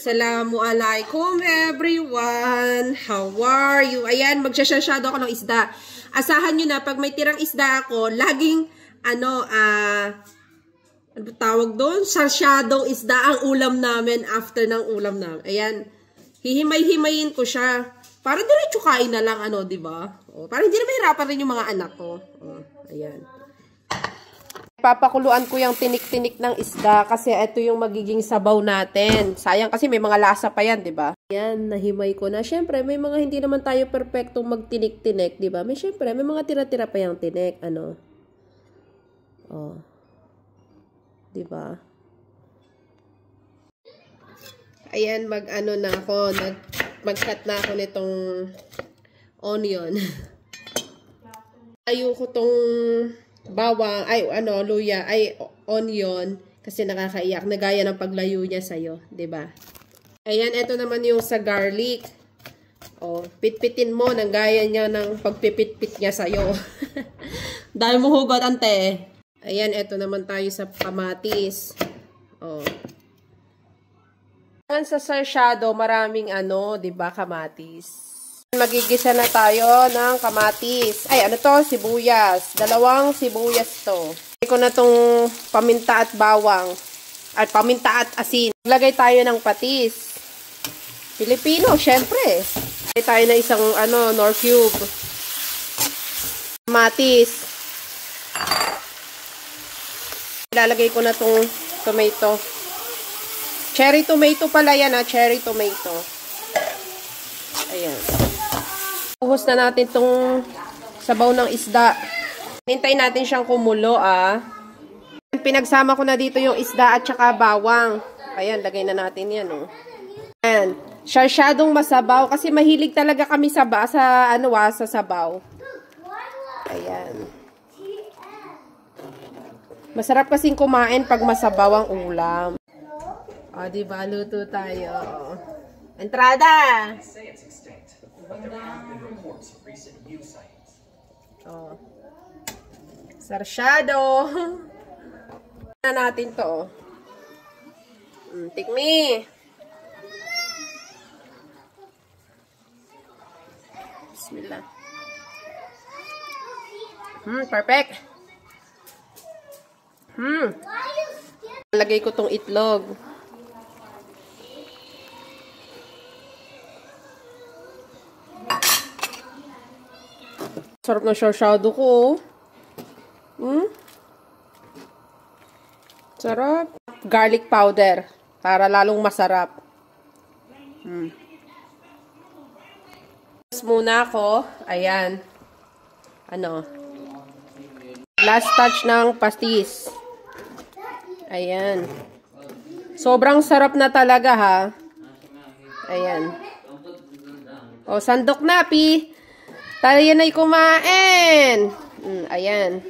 Assalamualaikum everyone! How are you? Ayan, magsasashado ako ng isda. Asahan nyo na, pag may tirang isda ako, laging, ano tawag doon? Sashadong isda ang ulam namin after ng ulam namin. Ayan, hihimay-himayin ko siya. Para diretso kain na lang, diba? Para hindi na mahirapan rin yung mga anak ko. Ayan. Papakuluan ko yung tinik-tinik ng isda kasi ito yung magiging sabaw natin. Sayang kasi may mga lasa pa yan, 'di ba? Yan, nahimay ko na. Syempre, may mga hindi naman tayo perpektong magtinik-tinik, 'di ba? May syempre, may mga tira-tira pa yung tinik, 'Di ba? Ayan, na ako, mag-cut na ako nitong onion. Ayoko tong bawang, luya, onion, kasi nakakaiyak, nagaya ng paglayo niya sa'yo, 'di ba? Ayan, ito naman yung sa garlic. Pitpitin mo, nang gaya niya ng pagpipitpit niya sa'yo. Dahil mo hugot, ante. Ayan, ito naman tayo sa kamatis. Sa sashado, maraming 'di ba, kamatis. Magigisa na tayo ng kamatis. Ay, sibuyas. 2 sibuyas to. Lagay ko na tong paminta at bawang. At paminta at asin. Lagay tayo ng patis. Pilipino, syempre. Lagay tayo na isang, nor cube. Kamatis. Ilalagay ko na tong tomato. Cherry tomato pala yan, cherry tomato. Ayan. Uhos na natin itong sabaw ng isda. Hintayin natin siyang kumulo, Pinagsama ko na dito yung isda at saka bawang. Ayan, lagay na natin yan, Ayan. Sashadong masabaw kasi mahilig talaga kami sa sabaw. Ayan. Masarap kasing kumain pag masabaw ang ulam. Diba? Luto tayo. Entrada! Sarsyado. Na natin to. Tikmi. Bismillah. Perfect. Lagay ko tong itlog. Sarap na sashado ko, Sarap. Garlic powder. Para lalong masarap. Muna ako. Ayan. Last touch ng pastis. Ayan. Sobrang sarap na talaga, ha. Ayan. Sandok na, Pi. Tayo na'y kumain. Ayan.